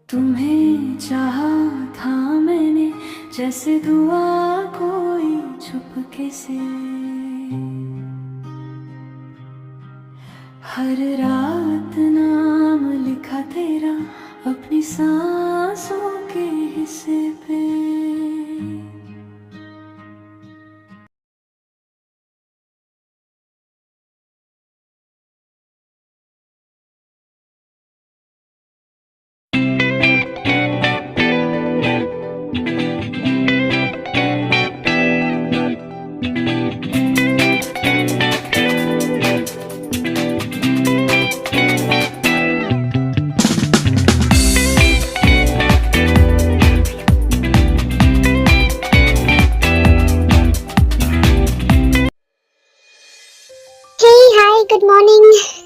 तुम्हें चाहा था मैंने जैसे दुआ कोई चुपके से। हर रात नाम लिखा तेरा अपनी सांसों के हिस्से पे। Good morning.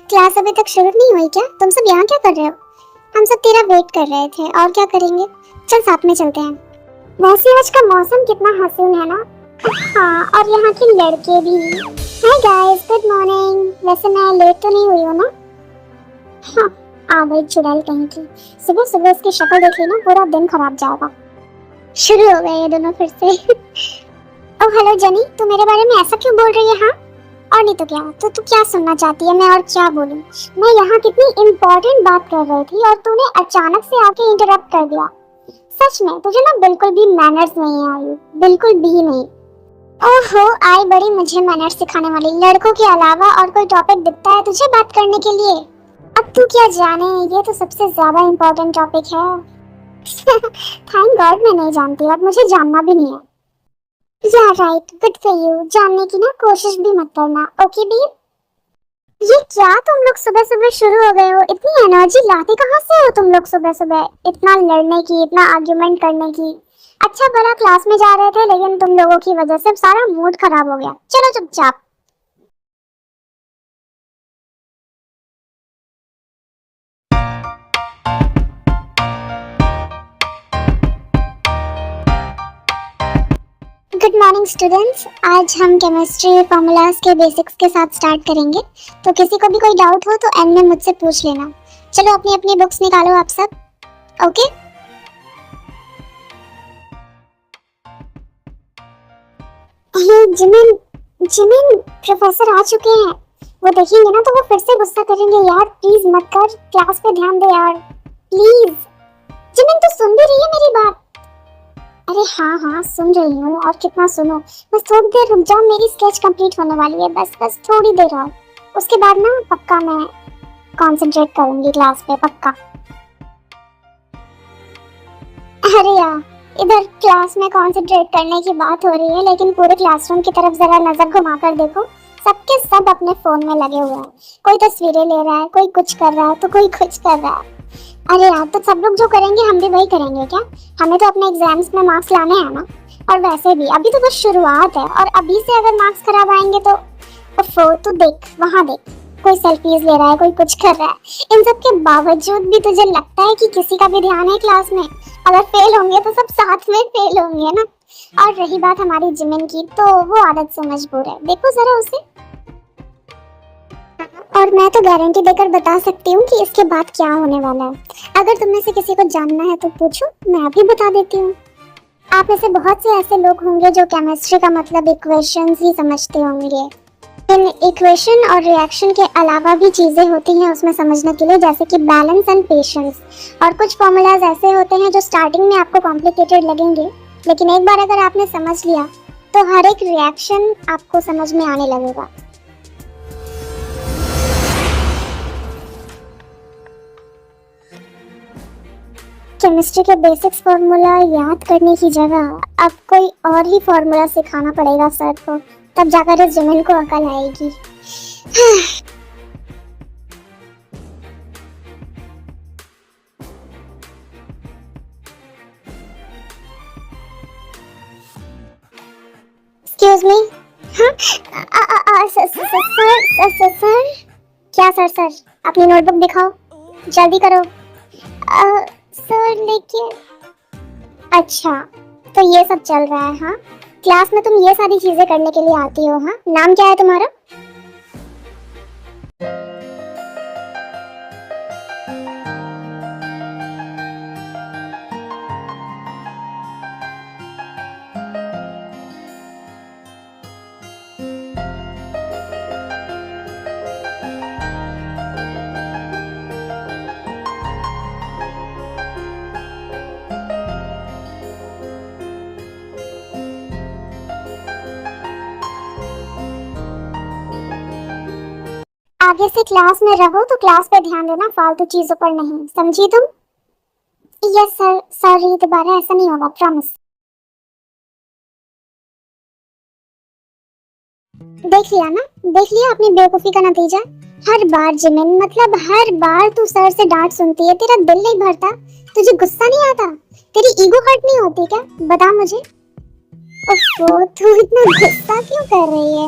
क्लास अभी तक शुरू नहीं हुई क्या? तुम सब यहाँ क्या कर रहे हो? हम सब तेरा वेट कर रहे थे, और क्या करेंगे? चल साथ में चलते हैं। वैसे आज का मौसम कितना हसीन है ना। हाँ, और यहाँ के लड़के भी। Hi guys, good morning. वैसे मैं लेट तो नहीं हुई हूँ ना? हाँ, आ गई चुड़ैल कहीं की। सुबह सुबह इसकी शक्ल देख ली ना, पूरा दिन खराब जाएगा। शुरू हो गए ये दोनों फिर से। ओह हेलो जेनी, तू मेरे बारे में ऐसा क्यों बोल रही है? हाँ, और नहीं तो क्या? तो तू क्या सुनना चाहती है, मैं और क्या बोलूं? मैं यहाँ कितनी इम्पोर्टेंट बात कर रही थी और तूने अचानक से आके इंटरप्ट कर दिया। सच में तुझे ना बिल्कुल भी मैनर्स नहीं है आयु, बिल्कुल भी नहीं। ओहो, आई बड़ी मुझे मैनर्स सिखाने वाली। लड़कों के अलावा और कोई टॉपिक दिखता है तुझे बात करने के लिए? अब तू क्या जाने, ये तो सबसे ज्यादा इम्पोर्टेंट टॉपिक है। थैंक गॉड मैं नहीं जानती और मुझे जानना भी नहीं है। या राइट, गुड फॉर यू। जानने की ना कोशिश भी मत करना, ओके बी? ये क्या तुम लोग सुबह सुबह शुरू हो गए हो? इतनी एनर्जी लाते कहाँ से हो तुम लोग सुबह सुबह? इतना लड़ने की, इतना आर्ग्यूमेंट करने की। अच्छा भला क्लास में जा रहे थे, लेकिन तुम लोगों की वजह से सारा मूड खराब हो गया। चलो चुपचाप। Good morning students. आज हम केमिस्ट्री फॉर्मूलाज के बेसिक्स के साथ स्टार्ट करेंगे। तो किसी को भी कोई डाउट हो तो एंड में मुझसे पूछ लेना। चलो अपनी अपनी बुक्स निकालो आप सब। ओके? जिमिन, जिमिन प्रोफेसर आ चुके हैं। वो देखेंगे ना तो वो फिर से गुस्सा करेंगे। यार प्लीज मत कर, क्लास पे ध्यान दे यार प्लीज। जिमिन तो सुन भी रही है मेरी बात? अरे हाँ हाँ सुन रही हूँ, और कितना सुनो। बस थोड़ी देर रुक जाओ, मेरी स्केच कंप्लीट होने वाली है। बस बस थोड़ी देर और, उसके बाद ना पक्का मैं कंसंट्रेट करूंगी क्लास पे, पक्का। अरे यार, इधर क्लास में कंसंट्रेट करने की बात हो रही है, लेकिन पूरे क्लासरूम की तरफ जरा नजर घुमा कर देखो। सबके सब अपने फोन में लगे हुए हैं। कोई तस्वीरें ले रहा है, कोई कुछ कर रहा है, तो कोई कुछ कर रहा है। अरे यार, तो सब लोग जो करेंगे हम भी वही करेंगे क्या? हमें तो अपने एग्जाम्स में मार्क्स लाने हैं ना। और वैसे भी अभी तो बस शुरुआत है, और अभी से अगर मार्क्स खराब आएंगे तो तू देख, वहाँ देख, कोई सेल्फीज ले रहा है, कोई कुछ कर रहा है। इन सब के बावजूद भी तुझे लगता है कि किसी का भी ध्यान है क्लास में? अगर फेल होंगे तो सब साथ में फेल होंगे ना। और रही बात हमारी जिमिन की, तो वो आदत से मजबूर है, देखो जरा उसे। और मैं तो गारंटी देकर बता सकती हूँ कि इसके बाद क्या होने वाला है। अगर तुम में से किसी को जानना है तो पूछो, मैं अभी बता देती हूँ। आप में से बहुत से ऐसे लोग होंगे जो केमिस्ट्री का मतलब इक्वेशंस ही समझते होंगे। इन इक्वेशन और रिएक्शन के अलावा भी चीजें होती हैं उसमें समझने के लिए, जैसे कि बैलेंस एंड पेशेंस। और कुछ फॉर्मूलाज ऐसे होते हैं जो स्टार्टिंग में आपको कॉम्प्लिकेटेड लगेंगे, लेकिन एक बार अगर आपने समझ लिया तो हर एक रिएक्शन आपको समझ में आने लगेगा। केमिस्ट्री के बेसिक्स फार्मूला याद करने की जगह अब कोई और ही फार्मूला सिखाना पड़ेगा सर को, तब जाकर इस जिमिन को अकल आएगी। Excuse me. हाँ, सर। क्या सर? अपनी नोटबुक दिखाओ, जल्दी करो। सर लेकिन। अच्छा, तो ये सब चल रहा है? हाँ, क्लास में तुम ये सारी चीजें करने के लिए आती हो? हाँ, नाम क्या है तुम्हारा? आगे से क्लास में रहो तो क्लास पे ध्यान देना, फालतू चीजों पर नहीं, समझी तुम? यस सर, सॉरी, दोबारा ऐसा नहीं होगा, प्रॉमिस। देख लिया ना, देख लिया अपनी बेवकूफी का नतीजा। हर बार जिमिन, मतलब हर बार तू सर से डांट सुनती है, तेरा दिल नहीं भरता? तुझे गुस्सा नहीं आता? तेरी ईगो हर्ट नहीं होती क्या? बता मुझे। ओफो, तू इतना गुस्सा क्यों कर रही है?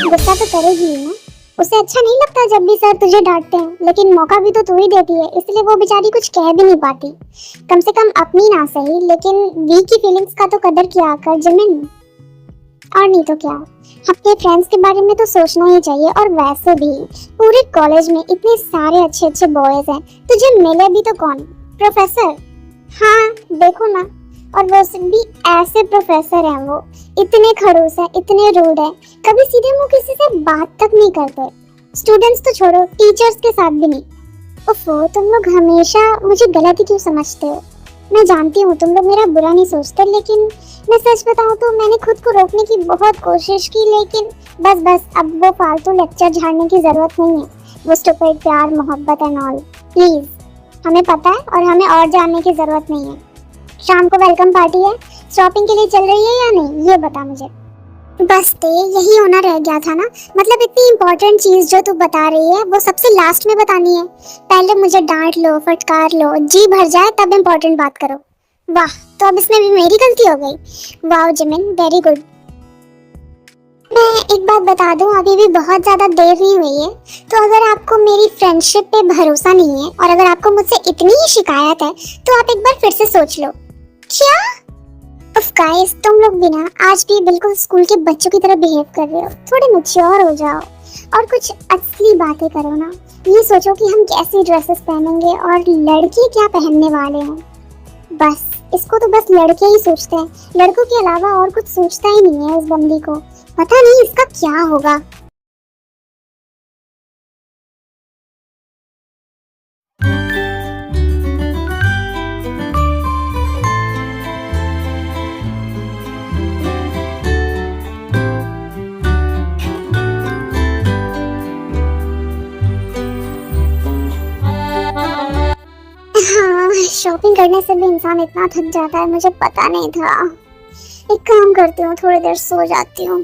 गुस्सा तो करेगी ही ना, उसे अच्छा नहीं लगता जब भी सर तुझे डांटते हैं, लेकिन मौका भी तो तू ही देती है, इसलिए वो बेचारी कुछ कह भी नहीं पाती। कम से कम अपनी ना सही, लेकिन वी की फीलिंग्स का तो कदर किया कर जिमिन। और नहीं तो क्या, अपने फ्रेंड्स के बारे में तो सोचना ही चाहिए। और वैसे भी पूरे कॉलेज में इतने सारे अच्छे अच्छे बॉयज हैं, तुझे मिले भी तो कौन? प्रोफेसर। हाँ देखो ना, और वो भी ऐसे प्रोफेसर हैं, वो इतने खड़ूस हैं, इतने रूड हैं, कभी सीधे मुंह किसी से बात तक नहीं करते। स्टूडेंट्स तो छोड़ो, टीचर्स के साथ भी नहीं। ओफो, तुम लोग हमेशा मुझे गलत ही क्यों समझते हो? मैं जानती हूँ तुम लोग मेरा बुरा नहीं सोचते, लेकिन मैं सच बताऊँ तो मैंने खुद को रोकने की बहुत कोशिश की, लेकिन बस अब वो फालतू लेक्चर झाड़ने की जरूरत नहीं है। वो स्टूपिड प्यार मोहब्बत एंड ऑल, प्लीज, हमें पता है और हमें और जानने की जरूरत नहीं है। शाम को वेलकम पार्टी है, शॉपिंग के लिए चल रही है या नहीं, ये बता मुझे। बस ते, यही होना रह गया था ना, मतलब इतनी इम्पोर्टेंट चीज जो तू बता रही है वो सबसे लास्ट में बतानी है। पहले मुझे डांट लो, फटकार लो, जी भर जाए, तब इम्पोर्टेंट बात करो। वाह, तो अब इसमें भी मेरी गलती हो गई। वाह जिमिन, वेरी गुड। मैं एक बात बता दूं, अभी भी बहुत ज्यादा देर नहीं हुई है, तो अगर आपको मेरी फ्रेंडशिप पे भरोसा नहीं है और अगर आपको मुझसे इतनी ही शिकायत है तो आप एक बार फिर से सोच लो। क्या? ऑफ गाइस, तुम लोग भी ना आज भी बिल्कुल स्कूल के बच्चों की तरह बिहेव कर रहे हो। थोड़े मैच्योर हो जाओ और कुछ असली बातें करो ना। ये सोचो कि हम कैसी ड्रेसेस पहनेंगे और लड़के क्या पहनने वाले हैं। बस इसको तो बस लड़के ही सोचते हैं, लड़कों के अलावा और कुछ सोचता ही नहीं है इस बंदी को। पता नहीं इसका क्या होगा। हाँ, शॉपिंग करने से भी इंसान इतना थक जाता है, मुझे पता नहीं था। एक काम करती हूँ, थोड़ी देर सो जाती हूँ।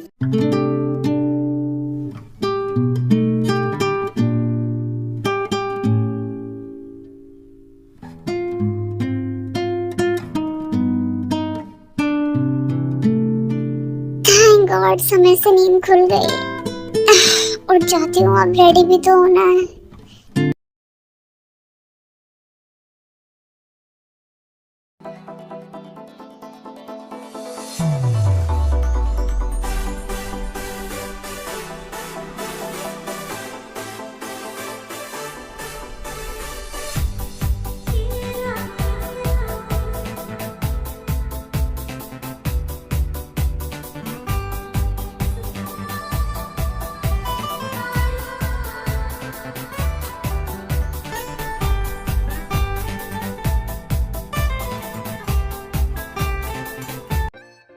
थैंक गॉड, समय से नींद खुल गई। उठ जाती हूँ, अब रेडी भी तो होना है।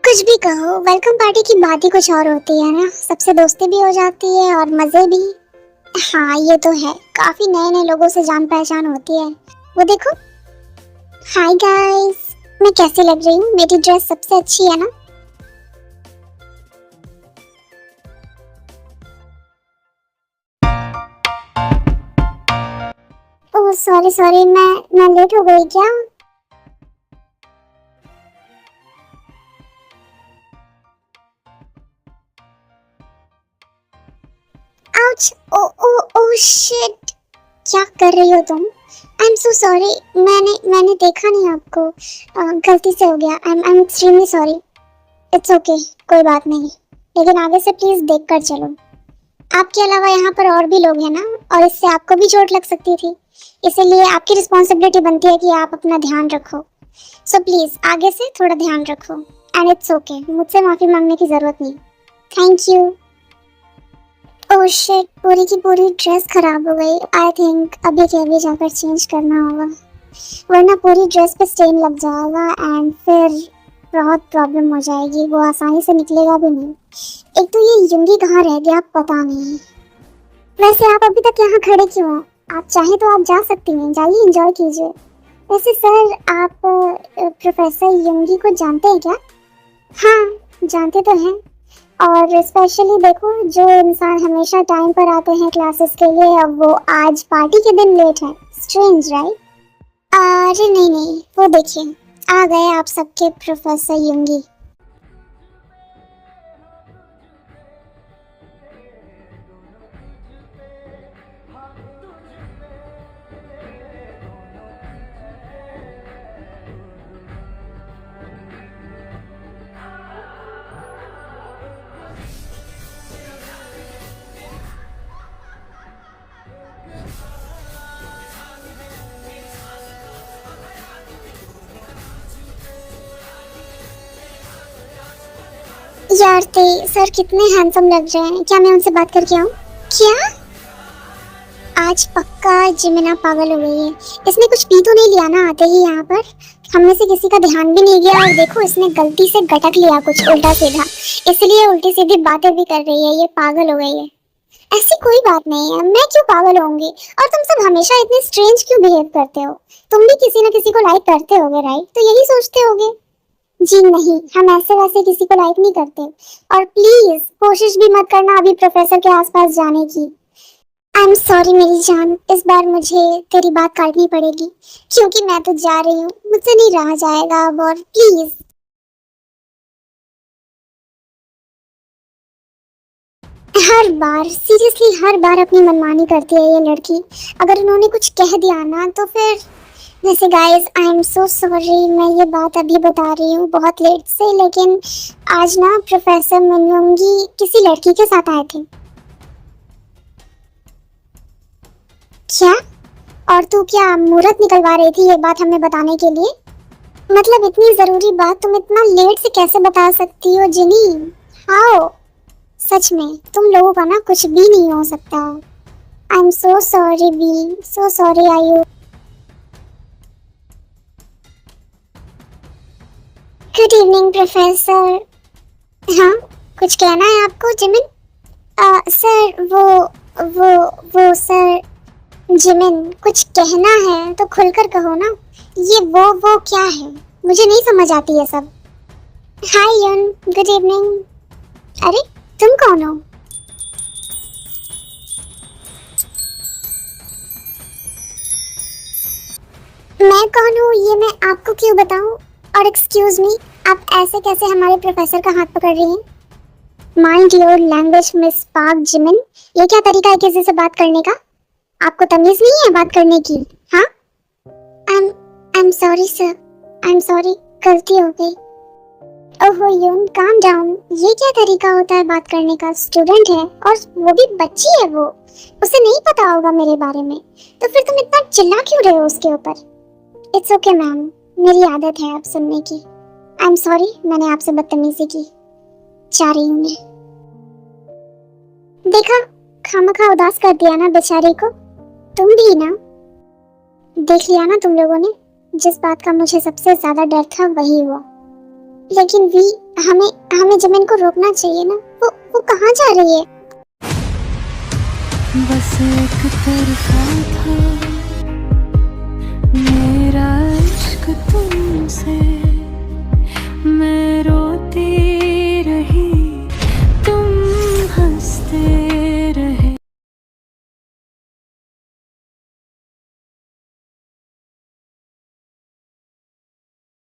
कुछ भी कहो, वेलकम पार्टी की बात ही कुछ और होती है ना। सबसे दोस्ती भी हो जाती है और मजे भी। हाँ ये तो है, काफी नए नए लोगों से जान पहचान होती है। वो देखो। हाय गाइस, मैं कैसी लग रही हूँ? मेरी ड्रेस सबसे अच्छी है ना? ओह सॉरी सॉरी, मैं लेट हो गई क्या? आउच, ओ ओ ओ शिट, क्या कर रही हो तुम? आई एम सो सॉरी, मैंने देखा नहीं आपको, गलती से हो गया। I am extremely sorry. It's okay, कोई बात नहीं, लेकिन आगे से प्लीज देख कर चलो। आपके अलावा यहाँ पर और भी लोग हैं ना, और इससे आपको भी चोट लग सकती थी, इसीलिए आपकी रिस्पॉन्सिबिलिटी बनती है कि आप अपना ध्यान रखो। सो प्लीज आगे से थोड़ा ध्यान रखो। एंड इट्स ओके, मुझसे माफी मांगने की जरूरत नहीं। Thank you. ओह शिट, पूरी की पूरी ड्रेस खराब हो गई। आई थिंक अभी के अभी जाकर चेंज करना होगा, वरना पूरी ड्रेस पे स्टेन लग जाएगा एंड फिर बहुत प्रॉब्लम हो जाएगी, वो आसानी से निकलेगा भी नहीं। एक तो ये युंगी कहाँ रह गया पता नहीं। वैसे आप अभी तक यहाँ खड़े क्यों हो? आप चाहें तो आप जा सकती हैं, जाइए एंजॉय कीजिए। वैसे सर, आप प्रोफेसर यंगी को जानते हैं क्या? हाँ, जानते तो हैं। और स्पेशली देखो, जो इंसान हमेशा टाइम पर आते हैं क्लासेस के लिए, अब वो आज पार्टी के दिन लेट है। Strange right? अरे नहीं नहीं, वो देखिए आ गए आप सबके प्रोफेसर यंगी। यार ते सर कितने हैंडसम लग रहे हैं, क्या मैं उनसे बात करके आऊँ? क्या? आज पक्का जिमिना पागल हो गई है। इसने कुछ पी तो नहीं लिया ना आते ही यहाँ पर? हम में से किसी का ध्यान भी नहीं गया और देखो इसने गलती से गटक लिया कुछ उल्टा सीधा, इसलिए उल्टी सीधी बातें भी कर रही है। ये पागल हो गई है। ऐसी कोई बात नहीं है, मैं क्यों पागल होंगी? और तुम सब हमेशा इतने स्ट्रेंज क्यों बिहेव करते हो? तुम भी किसी न किसी को लाइक करते होगे राइट? तो यही सोचते होगे। जी नहीं, हम ऐसे वैसे किसी को लाइक नहीं करते। और प्लीज कोशिश भी मत करना अभी प्रोफेसर के आसपास जाने की। आई एम सॉरी मेरी जान, इस बार मुझे तेरी बात काटनी पड़ेगी क्योंकि मैं तो जा रही हूँ, मुझसे नहीं रहा जाएगा अब। और प्लीज हर बार, सीरियसली हर बार अपनी मनमानी करती है ये लड़की। अगर उन्होंने कुछ कह दिया ना तो फिर वैसे guys I am so sorry, मैं ये बात अभी बता रही हूँ बहुत लेट से, लेकिन आज ना प्रोफेसर मनयोंगी किसी लड़की के साथ आए थे। क्या? और तू क्या मुहूर्त निकलवा रही थी ये बात हमें बताने के लिए? मतलब इतनी जरूरी बात तुम इतना लेट से कैसे बता सकती हो जिनी? हाउ? सच में तुम लोगों का ना कुछ भी नहीं हो सकता। आई एम सो सॉरी बी, सो सॉरी आयु। Good evening professor. हाँ, कुछ कहना है आपको जिमिन? सर वो सर, जिमिन कुछ कहना है तो खुलकर कहो ना। ये वो क्या है? मुझे नहीं समझ आती है सब। हाय यून, गुड इवनिंग। अरे तुम कौन हो? मैं कौन हूँ ये मैं आपको क्यों बताऊँ? और एक्सक्यूज मी, आप ऐसे कैसे हमारे प्रोफेसर का हाथ पकड़ रही हैं? Mind your language miss park Jimin, ये क्या तरीका है किसी से बात करने का? आपको तमीज नहीं है बात करने की? हाँ? I am sorry sir, I am sorry, गलती हो गई। ओहो यून, काम डाउन। ये क्या तरीका होता है बात करने का? स्टूडेंट है और वो भी बच्ची है, वो उसे नहीं पता होगा मेरे बारे में, तो फिर तुम इतना चिल्ला क्यों रहे हो उसके ऊपर? इट्स ओके मैम, मेरी आदत है आप सुनने की। आई एम सॉरी, मैंने आपसे बदतमीजी की। जा रही हूँ मैं। देखा, खामखा उदास कर दिया ना बेचारे को। तुम भी ना, देख लिया ना तुम लोगों ने, जिस बात का मुझे सबसे ज्यादा डर था वही हुआ। लेकिन वी, हमें जिमिन को रोकना चाहिए ना। वो कहाँ जा रही है? बस एक तरफा था मेरा इश्क तुमसे, मैं रोती